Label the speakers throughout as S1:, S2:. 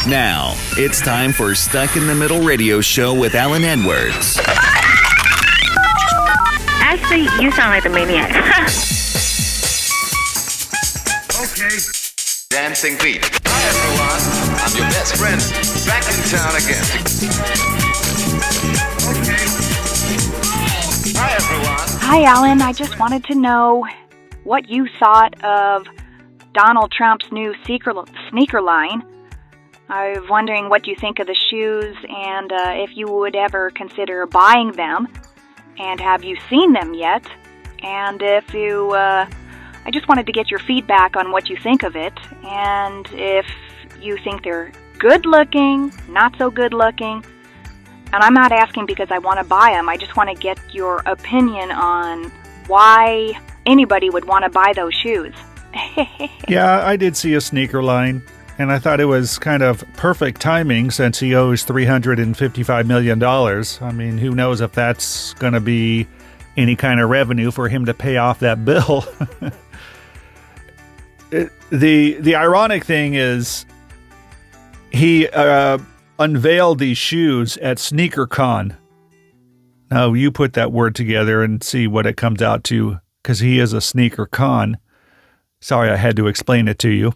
S1: Now, it's time for Stuck in the Middle Radio Show with Alan Edwards.
S2: Actually, you sound like a maniac.
S3: Okay. Dancing beat. Hi, everyone. I'm your best friend. Back in town again. Okay. Hi, everyone.
S4: Hi, Alan. I just wanted to know what you thought of Donald Trump's new sneaker line. I was wondering what you think of the shoes and if you would ever consider buying them. And have you seen them yet? And if you, I just wanted to get your feedback on what you think of it. And if you think they're good looking, not so good looking. And I'm not asking because I want to buy them. I just want to get your opinion on why anybody would want to buy those shoes.
S5: Yeah, I did see a sneaker line. And I thought it was kind of perfect timing since he owes $355 million. I mean, who knows if that's going to be any kind of revenue for him to pay off that bill. The ironic thing is he unveiled these shoes at SneakerCon. Now, you put that word together and see what it comes out to, because he is a sneaker con. Sorry, I had to explain it to you.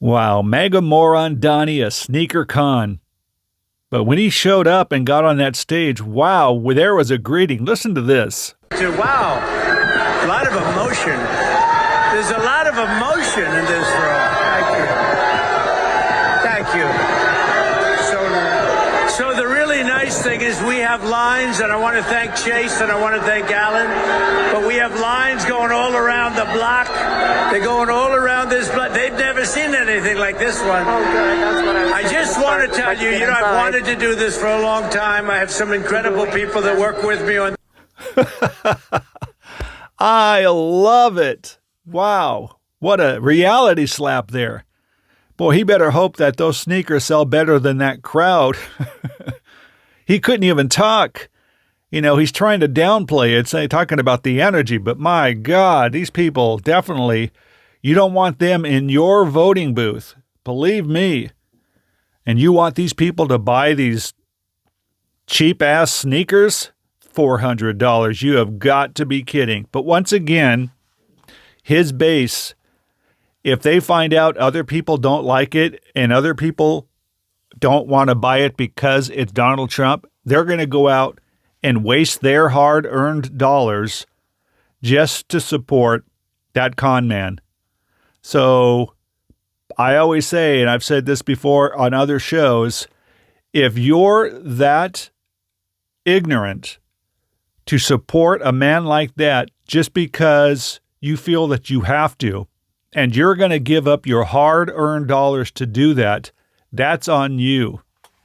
S5: Wow, MAGA moron Donnie, a sneaker con. But when he showed up and got on that stage, wow, there was a greeting. Listen to this.
S6: Wow, a lot of emotion. There's a lot of emotion in this room. Thank you. So the really nice thing is we have lines, and I want to thank Chase and I want to thank Alan, but we have lines going all around the block. They're going all around this block. They've never seen anything like this one.
S2: Oh, good. That's what
S6: I just want to tell you, I've wanted to do this for a long time. I have some incredible people that work with me on.
S5: I love it. Wow. What a reality slap there. Boy, he better hope that those sneakers sell better than that crowd. He couldn't even talk. You know, he's trying to downplay it, talking about the energy, but my God, these people definitely, you don't want them in your voting booth. Believe me. And you want these people to buy these cheap-ass sneakers? $400. You have got to be kidding. But once again, his base, if they find out other people don't like it and other people don't want to buy it because it's Donald Trump, they're going to go out and waste their hard-earned dollars just to support that con man. So I always say, and I've said this before on other shows, if you're that ignorant to support a man like that just because you feel that you have to, and you're going to give up your hard-earned dollars to do that, that's on you.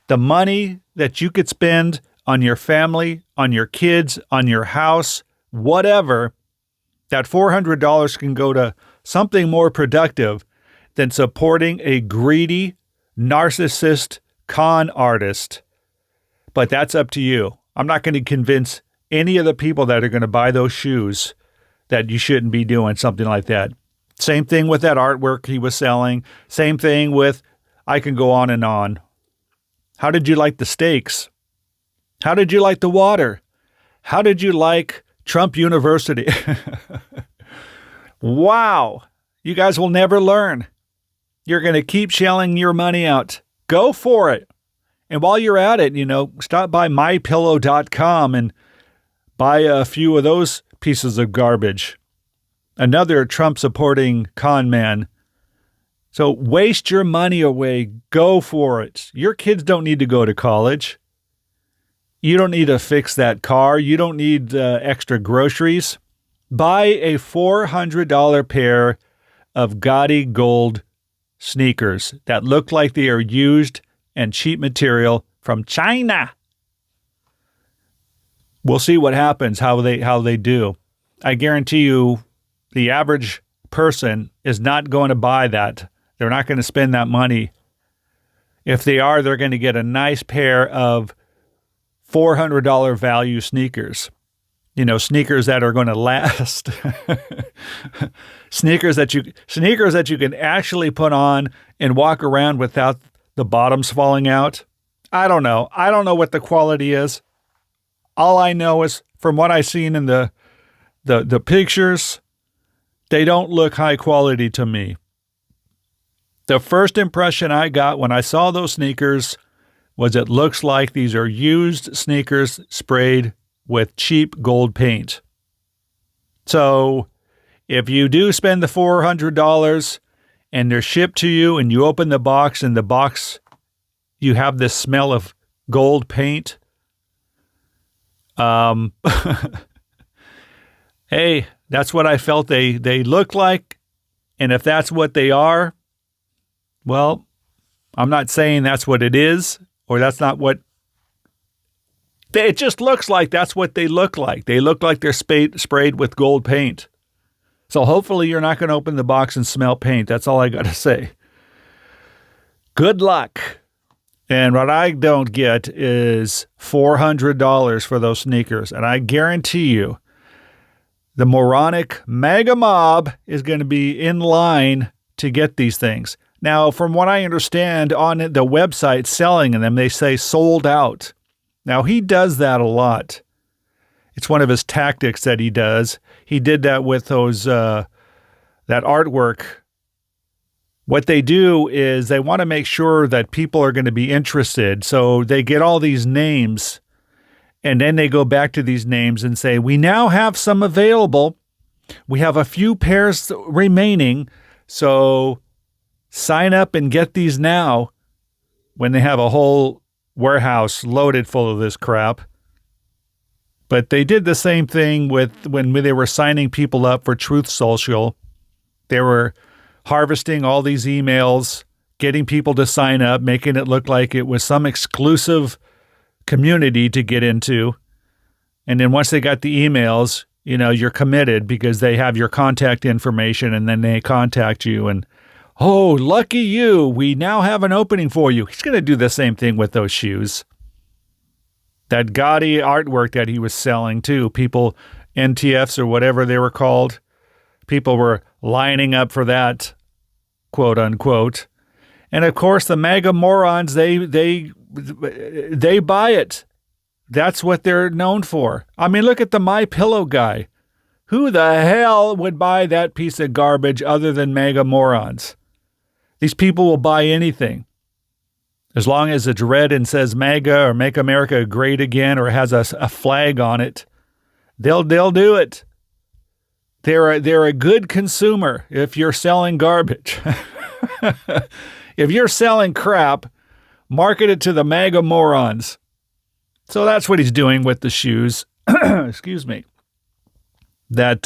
S5: The money that you could spend on your family, on your kids, on your house, whatever, that $400 can go to something more productive than supporting a greedy, narcissist con artist. But that's up to you. I'm not going to convince any of the people that are going to buy those shoes that you shouldn't be doing something like that. Same thing with that artwork he was selling. Same thing with, I can go on and on. How did you like the steaks? How did you like the water? How did you like Trump University? Wow. You guys will never learn. You're going to keep shelling your money out. Go for it. And while you're at it, stop by mypillow.com and buy a few of those pieces of garbage. Another Trump-supporting con man. So waste your money away. Go for it. Your kids don't need to go to college. You don't need to fix that car. You don't need extra groceries. Buy a $400 pair of gaudy gold sneakers that look like they are used and cheap material from China. We'll see what happens, how they do. I guarantee you the average person is not going to buy that. They're not going to spend that money. If they are, they're going to get a nice pair of $400 value sneakers. Sneakers that are going to last. sneakers that you can actually put on and walk around without the bottom's falling out. I don't know. I don't know what the quality is. All I know is from what I've seen in the pictures, they don't look high quality to me. The first impression I got when I saw those sneakers was it looks like these are used sneakers sprayed with cheap gold paint. So if you do spend the $400 and they're shipped to you and you open the box and the box, you have this smell of gold paint. Hey, that's what I felt they look like. And if that's what they are, well, I'm not saying that's what it is, or that's not what it just looks like. That's what they look like. They look like they're sprayed with gold paint. So hopefully you're not going to open the box and smell paint. That's all I got to say. Good luck. And what I don't get is $400 for those sneakers. And I guarantee you, the moronic MAGA mob is going to be in line to get these things. Now, from what I understand, on the website selling them, they say sold out. Now, he does that a lot. It's one of his tactics that he does. He did that with those that artwork. What they do is they want to make sure that people are going to be interested. So they get all these names, and then they go back to these names and say, we now have some available. We have a few pairs remaining. So sign up and get these now, when they have a whole warehouse loaded full of this crap. But they did the same thing with when they were signing people up for Truth Social. They were harvesting all these emails, getting people to sign up, making it look like it was some exclusive community to get into. And then once they got the emails, you're committed because they have your contact information, and then they contact you and, oh, lucky you, we now have an opening for you. He's going to do the same thing with those shoes. That gaudy artwork that he was selling too, people, NTFs or whatever they were called, people were lining up for that, quote unquote. And of course, the MAGA morons, they buy it. That's what they're known for. I mean, look at the MyPillow guy. Who the hell would buy that piece of garbage other than MAGA morons? These people will buy anything. As long as it's red and says MAGA or Make America Great Again or has a flag on it, they'll do it. They're a good consumer if you're selling garbage. If you're selling crap, market it to the MAGA morons. So that's what he's doing with the shoes. Excuse me. That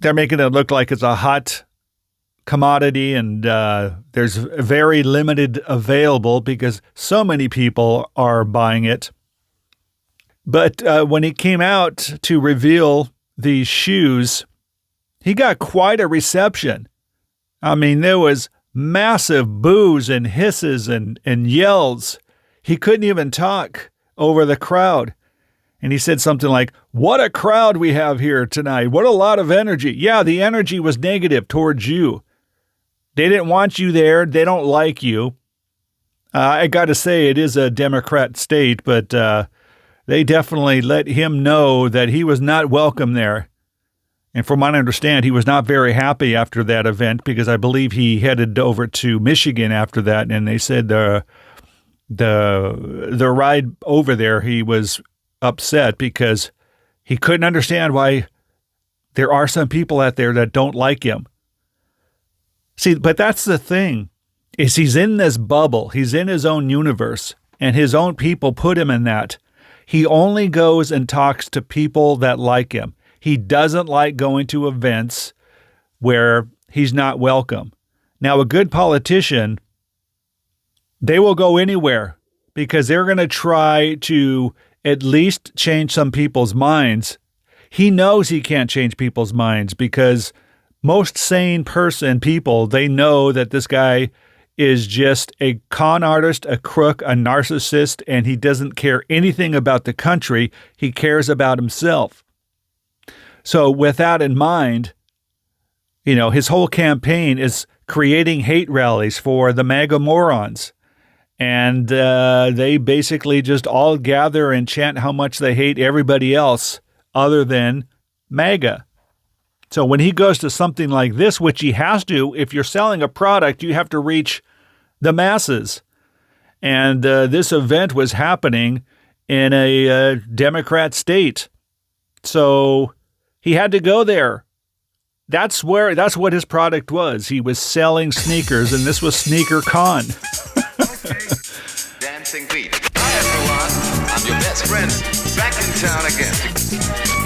S5: they're making it look like it's a hot commodity, and there's very limited available because so many people are buying it. But when he came out to reveal these shoes, he got quite a reception. I mean, there was massive boos and hisses and yells. He couldn't even talk over the crowd. And he said something like, what a crowd we have here tonight. What a lot of energy. Yeah, the energy was negative towards you. They didn't want you there. They don't like you. I got to say, it is a Democrat state, but they definitely let him know that he was not welcome there. And from what I understand, he was not very happy after that event because I believe he headed over to Michigan after that. And they said the ride over there, he was upset because he couldn't understand why there are some people out there that don't like him. See, but that's the thing, is he's in this bubble. He's in his own universe, and his own people put him in that. He only goes and talks to people that like him. He doesn't like going to events where he's not welcome. Now, a good politician, they will go anywhere because they're going to try to at least change some people's minds. He knows he can't change people's minds because most sane people, they know that this guy is just a con artist, a crook, a narcissist, and he doesn't care anything about the country. He cares about himself. So with that in mind, his whole campaign is creating hate rallies for the MAGA morons. And they basically just all gather and chant how much they hate everybody else other than MAGA. So when he goes to something like this, which he has to, if you're selling a product, you have to reach the masses. And this event was happening in a Democrat state. So he had to go there. That's what his product was. He was selling sneakers, and this was Sneaker Con.
S3: Dancing feet. Hi everyone, I'm your best friend, back in town again.